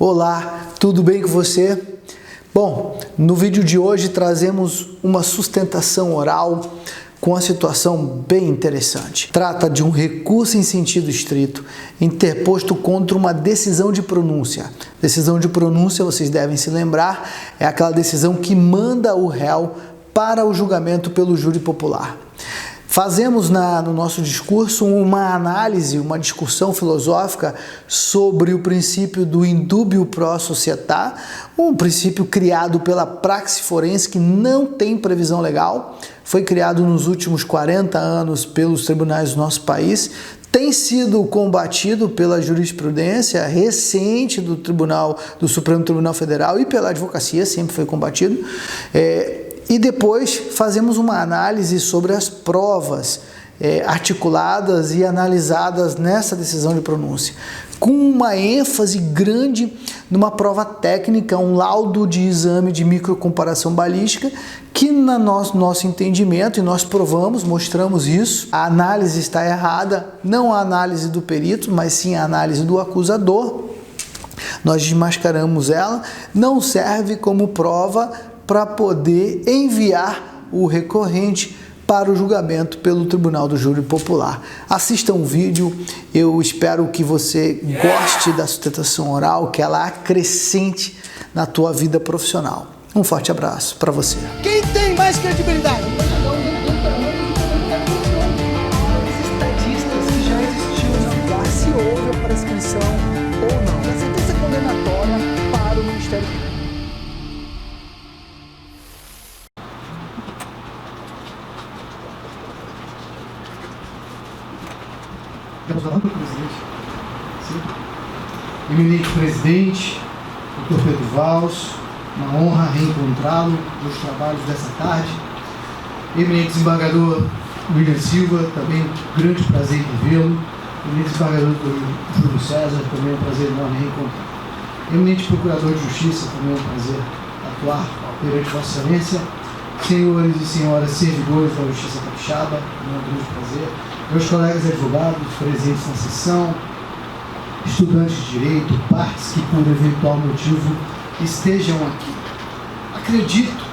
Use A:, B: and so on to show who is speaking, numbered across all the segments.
A: Olá, tudo bem com você? Bom, no vídeo de hoje trazemos uma sustentação oral com uma situação bem interessante. Trata de um recurso em sentido estrito interposto contra uma decisão de pronúncia. Decisão de pronúncia, vocês devem se lembrar, é aquela decisão que manda o réu para o julgamento pelo júri popular. Fazemos no nosso discurso uma análise, uma discussão filosófica sobre o princípio do indubio pro società, um princípio criado pela praxe forense que não tem previsão legal, foi criado nos últimos 40 anos pelos tribunais do nosso país, tem sido combatido pela jurisprudência recente do Supremo Tribunal Federal e pela advocacia, sempre foi combatido. E depois fazemos uma análise sobre as provas articuladas e analisadas nessa decisão de pronúncia, com uma ênfase grande numa prova técnica, um laudo de exame de microcomparação balística, que no nosso entendimento, e nós provamos, mostramos isso, a análise está errada, não a análise do perito, mas sim a análise do acusador. Nós desmascaramos ela, não serve como prova para poder enviar o recorrente para o julgamento pelo Tribunal do Júri Popular. Assista um vídeo, eu espero que você goste da sustentação oral, que ela acrescente na tua vida profissional. Um forte abraço para você.
B: Quem tem mais credibilidade?
A: Os estadistas que já existiam na lugar, se houve a prescrição ou não. A sentença condenatória para o Ministério Público.
B: Estamos falando do presidente. Sim. Eminente presidente, Dr. Pedro Valls, uma honra reencontrá-lo nos trabalhos dessa tarde. Eminente desembargador William Silva, também um grande prazer em vê-lo. Eminente desembargador Júlio César, também é um prazer enorme reencontrá-lo. Eminente procurador de justiça, também é um prazer atuar perante Vossa Excelência. Senhores e senhoras servidores da Justiça Capixaba, é um grande prazer. Meus colegas advogados, presentes na sessão, estudantes de direito, partes que por eventual motivo estejam aqui. Acredito,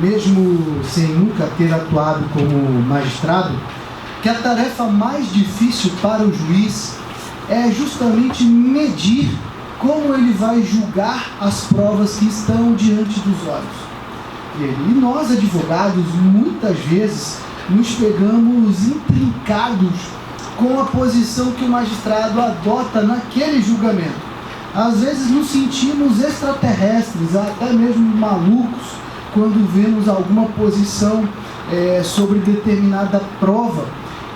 B: mesmo sem nunca ter atuado como magistrado, que a tarefa mais difícil para o juiz é justamente medir como ele vai julgar as provas que estão diante dos olhos dele. E nós, advogados, muitas vezes nos pegamos intrincados com a posição que o magistrado adota naquele julgamento. Às vezes nos sentimos extraterrestres, até mesmo malucos, quando vemos alguma posição sobre determinada prova.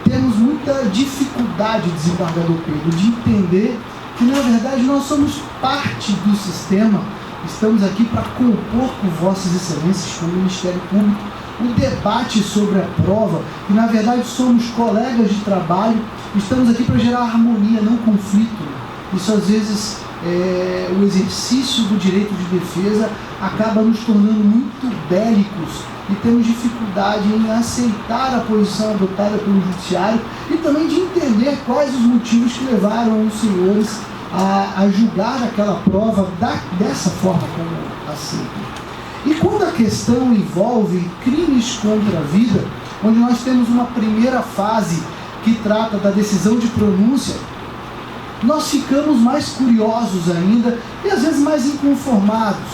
B: Temos muita dificuldade, desembargador Pedro, de entender que na verdade nós somos parte do sistema, estamos aqui para compor com Vossas Excelências, com o Ministério Público, o debate sobre a prova, e na verdade somos colegas de trabalho, estamos aqui para gerar harmonia, não conflito. Isso às vezes, o exercício do direito de defesa acaba nos tornando muito bélicos e temos dificuldade em aceitar a posição adotada pelo judiciário e também de entender quais os motivos que levaram os senhores a julgar aquela prova dessa forma como aceitam. E quando a questão envolve crimes contra a vida, onde nós temos uma primeira fase que trata da decisão de pronúncia, nós ficamos mais curiosos ainda e às vezes mais inconformados,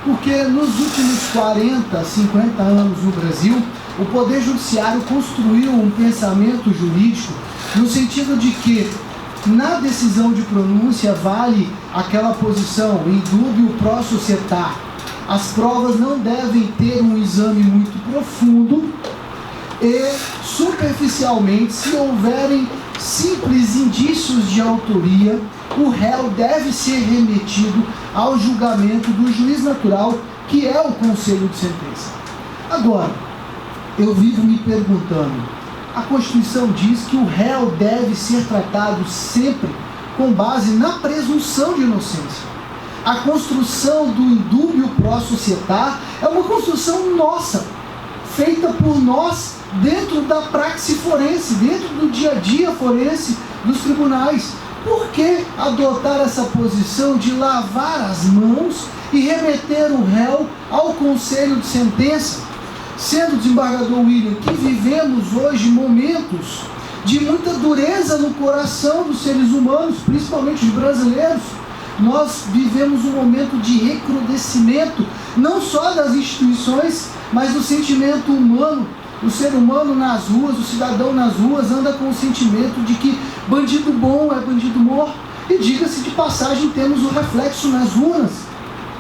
B: porque nos últimos 40, 50 anos no Brasil, o Poder Judiciário construiu um pensamento jurídico no sentido de que na decisão de pronúncia vale aquela posição indubio pro società. As provas não devem ter um exame muito profundo e, superficialmente, se houverem simples indícios de autoria, o réu deve ser remetido ao julgamento do juiz natural, que é o conselho de sentença. Agora, eu vivo me perguntando, a Constituição diz que o réu deve ser tratado sempre com base na presunção de inocência. A construção do indubio pro società é uma construção nossa, feita por nós dentro da praxe forense, dentro do dia a dia forense dos tribunais. Por que adotar essa posição de lavar as mãos e remeter o réu ao conselho de sentença? Sendo, desembargador William, que vivemos hoje momentos de muita dureza no coração dos seres humanos, principalmente os brasileiros, nós vivemos um momento de recrudescimento, não só das instituições, mas do sentimento humano. O ser humano nas ruas, o cidadão nas ruas, anda com o sentimento de que bandido bom é bandido morto. E diga-se de passagem, temos o reflexo nas urnas.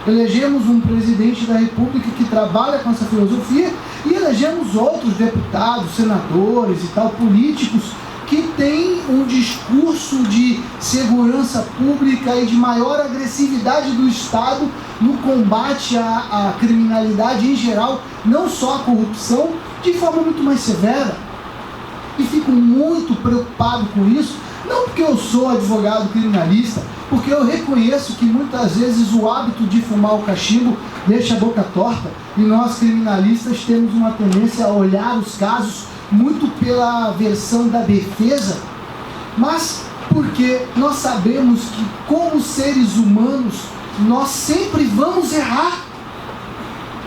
B: Elegemos um presidente da República que trabalha com essa filosofia e elegemos outros deputados, senadores e tal, políticos que têm um discurso de segurança pública e de maior agressividade do Estado no combate à criminalidade em geral, não só a corrupção, de forma muito mais severa. E fico muito preocupado com isso, não porque eu sou advogado criminalista, porque eu reconheço que muitas vezes o hábito de fumar o cachimbo deixa a boca torta, e nós criminalistas temos uma tendência a olhar os casos muito pela versão da defesa, mas porque nós sabemos que, como seres humanos, nós sempre vamos errar.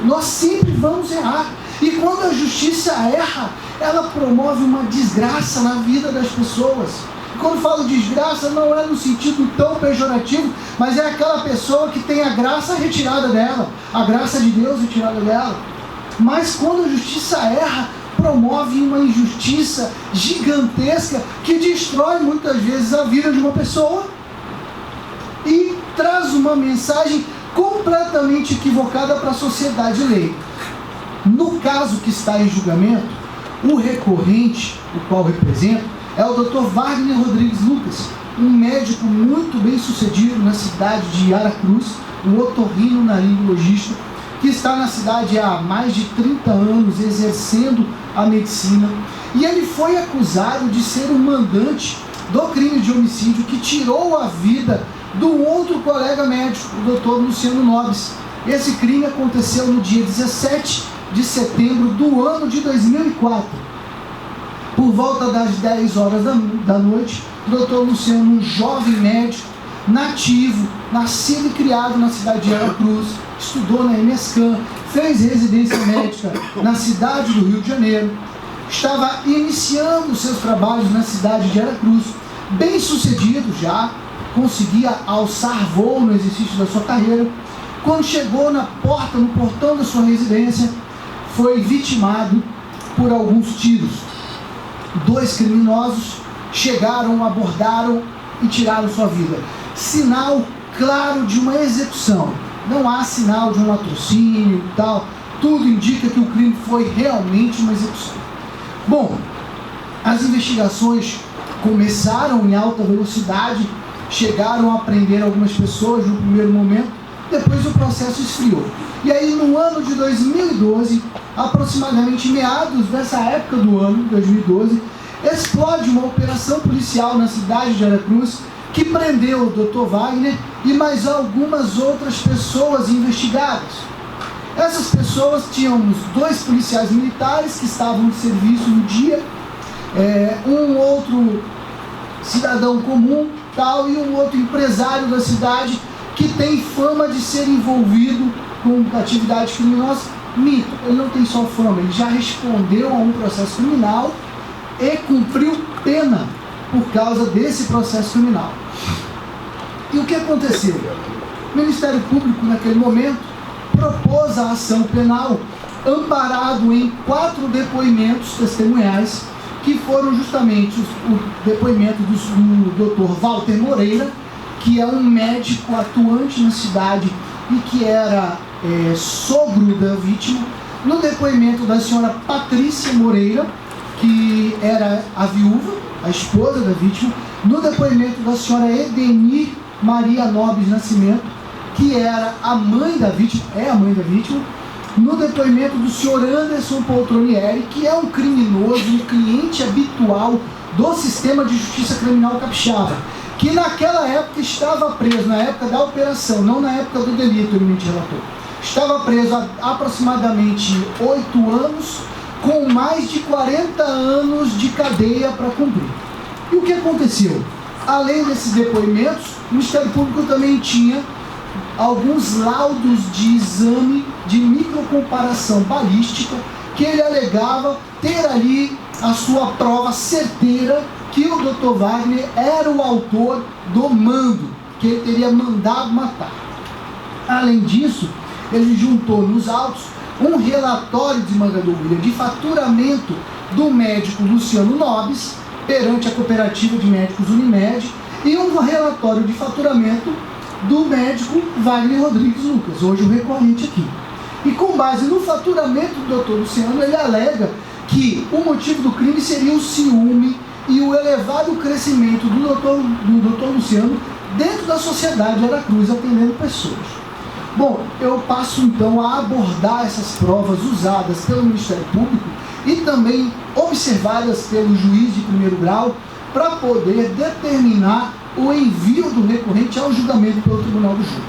B: Nós sempre vamos errar. E quando a justiça erra, ela promove uma desgraça na vida das pessoas. E quando falo desgraça, não é no sentido tão pejorativo, mas é aquela pessoa que tem a graça retirada dela, a graça de Deus retirada dela. Mas quando a justiça erra, promove uma injustiça gigantesca que destrói muitas vezes a vida de uma pessoa e traz uma mensagem completamente equivocada para a sociedade leiga. No caso que está em julgamento, o recorrente, o qual represento, é o Dr. Wagner Rodrigues Lucas, um médico muito bem sucedido na cidade de Aracruz, um otorrinolaringologista, que está na cidade há mais de 30 anos exercendo a medicina, e ele foi acusado de ser o mandante do crime de homicídio que tirou a vida do outro colega médico, o Dr. Luciano Nobis. Esse crime aconteceu no dia 17 de setembro do ano de 2004. Por volta das 10 horas da noite, o Dr. Luciano, um jovem médico, nativo, nascido e criado na cidade de Aracruz, estudou na EMESCAN, fez residência médica na cidade do Rio de Janeiro, estava iniciando seus trabalhos na cidade de Aracruz, bem sucedido já, conseguia alçar voo no exercício da sua carreira. Quando chegou no portão da sua residência, foi vitimado por alguns tiros. 2 criminosos chegaram, abordaram e tiraram sua vida. Sinal claro de uma execução. Não há sinal de um latrocínio e tal. Tudo indica que o crime foi realmente uma execução. Bom, as investigações começaram em alta velocidade, chegaram a prender algumas pessoas no primeiro momento, depois o processo esfriou. E aí, no ano de 2012, aproximadamente meados dessa época do ano, 2012, explode uma operação policial na cidade de Aracruz que prendeu o Dr. Wagner e mais algumas outras pessoas investigadas. Essas pessoas tínhamos 2 policiais militares que estavam de serviço no dia, um outro cidadão comum, tal, e um outro empresário da cidade que tem fama de ser envolvido com atividade criminosa. Mito, ele não tem só fama, ele já respondeu a um processo criminal e cumpriu pena por causa desse processo criminal. E o que aconteceu? O Ministério Público, naquele momento, propôs a ação penal amparado em 4 depoimentos testemunhais, que foram justamente o depoimento do Dr. Walter Moreira, que é um médico atuante na cidade e que era sogro da vítima, no depoimento da senhora Patrícia Moreira, que era a viúva, a esposa da vítima, no depoimento da senhora Edenir Maria Nobis Nascimento, que era a mãe da vítima, é a mãe da vítima, no depoimento do senhor Anderson Poltronieri, que é um criminoso, um cliente habitual do sistema de justiça criminal capixaba, que naquela época estava preso, na época da operação, não na época do delito, ele me relatou, estava preso há aproximadamente 8 anos, com mais de 40 anos de cadeia para cumprir. E o que aconteceu? Além desses depoimentos, o Ministério Público também tinha alguns laudos de exame de microcomparação balística que ele alegava ter ali a sua prova certeira que o Dr. Wagner era o autor do mando, que ele teria mandado matar. Além disso, ele juntou nos autos um relatório de Mangadoulilha de faturamento do médico Luciano Nobis perante a cooperativa de médicos Unimed e um relatório de faturamento do médico Wagner Rodrigues Lucas, hoje o recorrente aqui. E com base no faturamento do Dr. Luciano, ele alega que o motivo do crime seria o ciúme e o elevado crescimento do Dr. Luciano dentro da sociedade Aracruz, atendendo pessoas. Bom, eu passo então a abordar essas provas usadas pelo Ministério Público e também observadas pelo juiz de primeiro grau para poder determinar o envio do recorrente ao julgamento pelo Tribunal do Júri.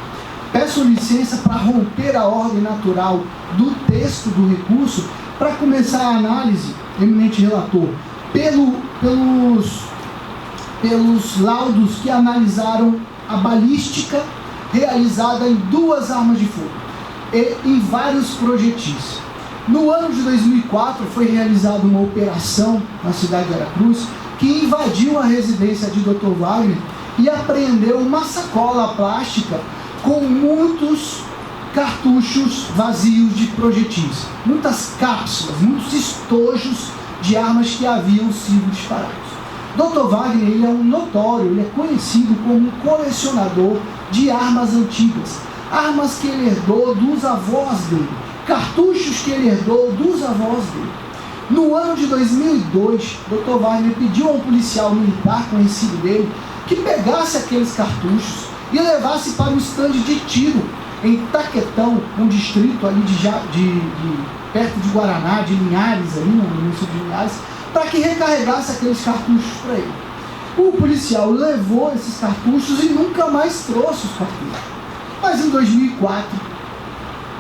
B: Peço licença para romper a ordem natural do texto do recurso para começar a análise, eminente relator, pelos laudos que analisaram a balística realizada em 2 armas de fogo e em vários projetis. No ano de 2004 foi realizada uma operação na cidade de Aracruz que invadiu a residência de Dr. Wagner e apreendeu uma sacola plástica com muitos cartuchos vazios de projetis, muitas cápsulas, muitos estojos de armas que haviam sido disparados. Dr. Wagner, ele é um notório, ele é conhecido como um colecionador de armas antigas, armas que ele herdou dos avós dele, cartuchos que ele herdou dos avós dele. No ano de 2002, Dr. Wagner pediu a um policial militar conhecido dele que pegasse aqueles cartuchos e levasse para um estande de tiro em Taquetão, um distrito ali perto de Guaraná, de Linhares, ali no município de Linhares, para que recarregasse aqueles cartuchos para ele. O policial levou esses cartuchos e nunca mais trouxe os cartuchos. Mas em 2004,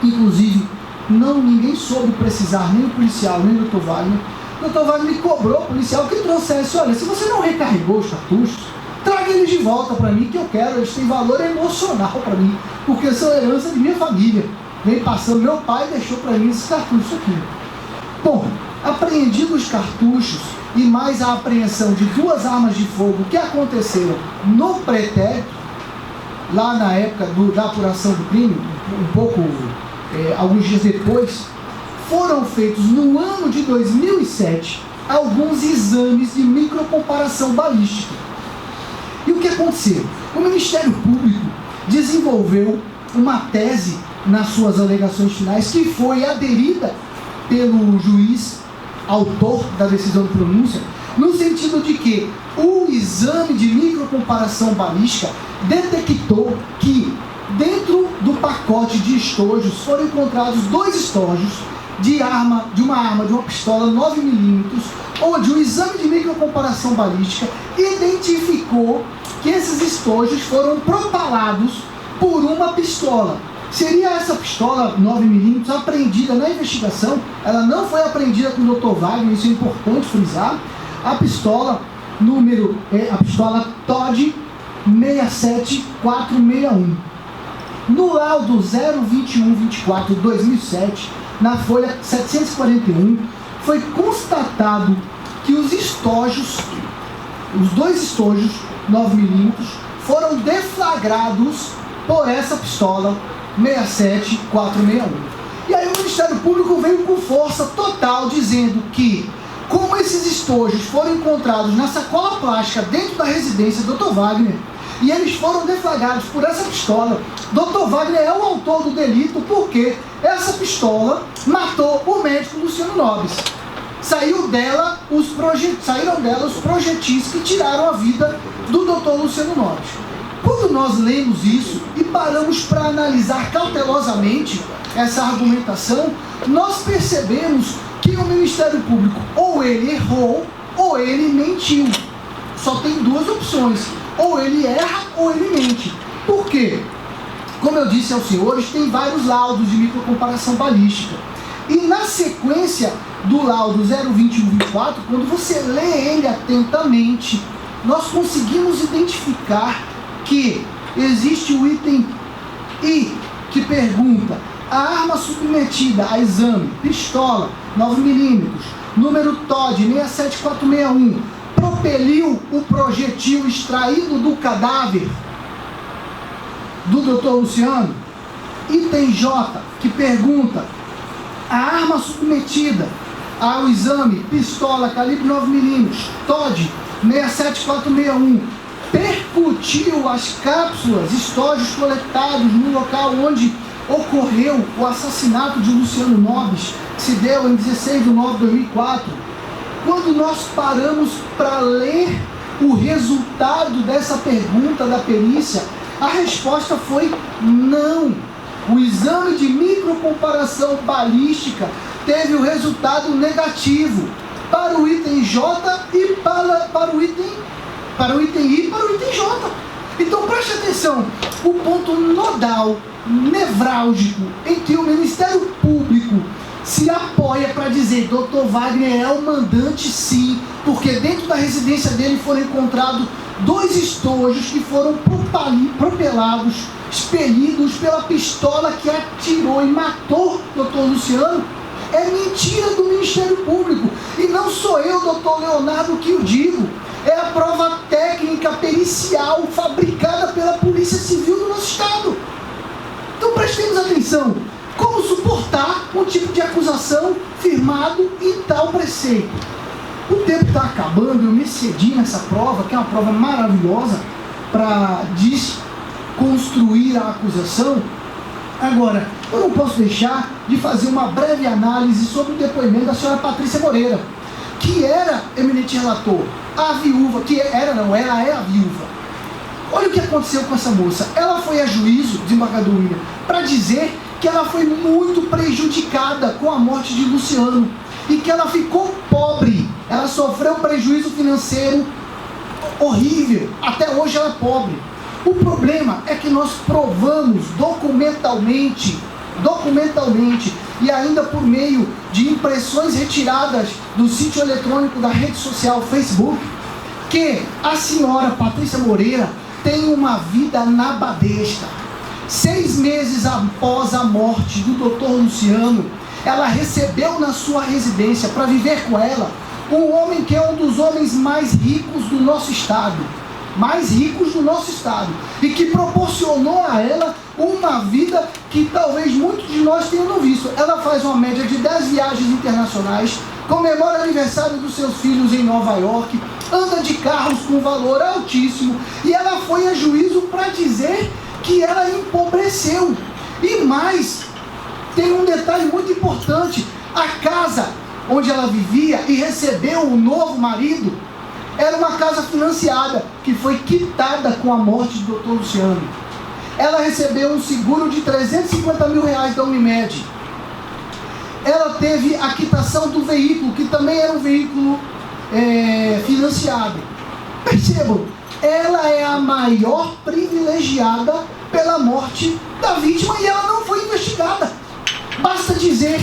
B: inclusive, ninguém soube precisar, nem o policial, nem o Dr. Wagner. O Dr. Wagner cobrou o policial que trouxesse: olha, se você não recarregou os cartuchos, traga eles de volta para mim, que eu quero, eles têm valor emocional para mim, porque são herança de minha família. Vem passando, meu pai deixou para mim esses cartuchos aqui. Bom, apreendidos os cartuchos e mais a apreensão de 2 armas de fogo que aconteceram no pretérito, lá na época da apuração do crime, alguns dias depois, foram feitos no ano de 2007 alguns exames de microcomparação balística. E o que aconteceu? O Ministério Público desenvolveu uma tese nas suas alegações finais que foi aderida pelo juiz autor da decisão de pronúncia, no sentido de que o exame de microcomparação balística detectou que dentro do pacote de estojos foram encontrados 2 estojos de uma pistola 9mm, onde o exame de microcomparação balística identificou que esses estojos foram propalados por uma pistola. Seria essa pistola 9mm apreendida na investigação? Ela não foi apreendida com o Dr. Wagner, isso é importante frisar. A pistola TOD 67461. No laudo 02124/2007, na folha 741, foi constatado que os 2 estojos 9mm, foram deflagrados por essa pistola 67461. E aí o Ministério Público veio com força total dizendo que, como esses estojos foram encontrados na sacola plástica dentro da residência do Dr. Wagner, e eles foram deflagrados por essa pistola, Dr. Wagner é o autor do delito porque essa pistola matou o médico Luciano Nobis. Saíram dela os projetis que tiraram a vida do Dr. Luciano Nobis. Quando nós lemos isso e paramos para analisar cautelosamente essa argumentação, nós percebemos que o Ministério Público ou ele errou ou ele mentiu. Só tem 2 opções: ou ele erra ou ele mente. Por quê? Como eu disse aos senhores, tem vários laudos de microcomparação balística. E na sequência do laudo 02124, quando você lê ele atentamente, nós conseguimos identificar que existe o item I, que pergunta: a arma submetida a exame, pistola 9mm, número TOD 67461, propeliu o projetil extraído do cadáver do Dr. Luciano? Item J, que pergunta: a arma submetida ao exame, pistola calibre 9mm, TOD 67461, percutiu as cápsulas, estojos coletados no local onde ocorreu o assassinato de Luciano Nobis, que se deu em 16 de novembro de 2004. Quando nós paramos para ler o resultado dessa pergunta da perícia, a resposta foi não. O exame de microcomparação balística teve o resultado negativo para o item J e para o item I e para o item J. Então preste atenção, o ponto nodal, nevrálgico, em que o Ministério Público se apoia para dizer: Dr. Wagner é o mandante, sim, porque dentro da residência dele foram encontrados 2 estojos que foram propelados, expelidos pela pistola que atirou e matou Dr. Luciano. É mentira do Ministério Público. E não sou eu, doutor Leonardo, que o digo. É a prova técnica pericial fabricada pela Polícia Civil do nosso Estado. Então prestemos atenção. Como suportar um tipo de acusação firmado em tal preceito? O tempo está acabando, eu me excedi nessa prova, que é uma prova maravilhosa para desconstruir a acusação. Agora, eu não posso deixar de fazer uma breve análise sobre o depoimento da senhora Patrícia Moreira, que era, eminente relator, a viúva, ela é a viúva. Olha o que aconteceu com essa moça. Ela foi a juízo, desembargador William, para dizer que ela foi muito prejudicada com a morte de Luciano e que ela ficou pobre. Ela sofreu um prejuízo financeiro horrível. Até hoje ela é pobre. O problema é que nós provamos documentalmente e ainda por meio de impressões retiradas do sítio eletrônico da rede social Facebook, que a senhora Patrícia Moreira tem uma vida nabadesca. 6 meses após a morte do Dr. Luciano, ela recebeu na sua residência, para viver com ela, um homem que é um dos homens mais ricos do nosso estado, e que proporcionou a ela uma vida que talvez muitos de nós tenham não visto. Ela faz uma média de 10 viagens internacionais, comemora aniversário dos seus filhos em Nova York, anda de carros com valor altíssimo, e ela foi a juízo para dizer que ela empobreceu. E mais, tem um detalhe muito importante: a casa onde ela vivia e recebeu o novo marido era uma casa financiada, que foi quitada com a morte do Dr. Luciano. Ela recebeu um seguro de 350 mil reais da Unimed. Ela teve a quitação do veículo, que também era um veículo financiado. Percebam, ela é a maior privilegiada pela morte da vítima e ela não foi investigada. Basta dizer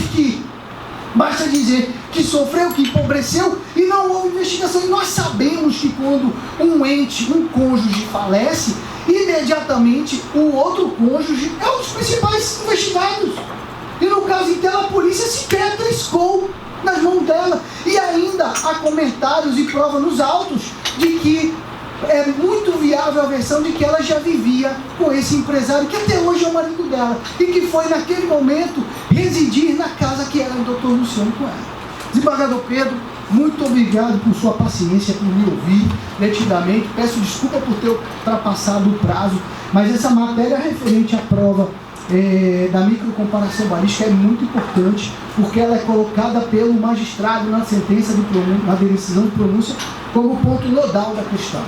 B: que sofreu, que empobreceu e não houve investigação. E nós sabemos que quando um cônjuge falece, imediatamente o outro cônjuge é um dos principais investigados. E no caso inteiro, a polícia sequer triscou nas mãos dela. E ainda há comentários e prova nos autos de que é muito viável a versão de que ela já vivia com esse empresário, que até hoje é o marido dela, e que foi naquele momento residir na casa que era do Dr. Luciano com ela. Desembargador Pedro, muito obrigado por sua paciência, por me ouvir detidamente. Peço desculpa por ter ultrapassado o prazo, mas essa matéria referente à prova da microcomparação balística é muito importante, porque ela é colocada pelo magistrado na sentença, na decisão de pronúncia, como ponto nodal da questão.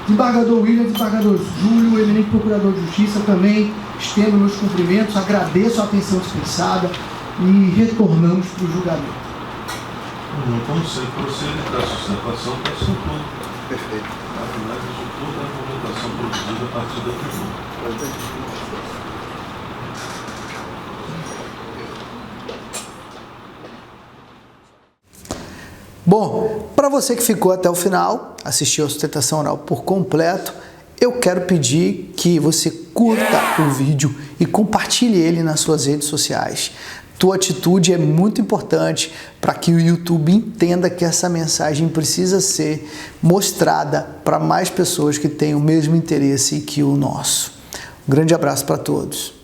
B: Desembargador William, desembargador Júlio, eminente procurador de justiça, também estendo meus cumprimentos, agradeço a atenção dispensada e retornamos para o julgamento.
C: Como sempre, procede da sustentação da assunto.
D: Perfeito.
C: Análise de toda a argumentação produzida a partir da tribuna.
A: Bom, para você que ficou até o final, assistiu a sustentação oral por completo, eu quero pedir que você curta o vídeo e compartilhe ele nas suas redes sociais. Tua atitude é muito importante para que o YouTube entenda que essa mensagem precisa ser mostrada para mais pessoas que têm o mesmo interesse que o nosso. Um grande abraço para todos.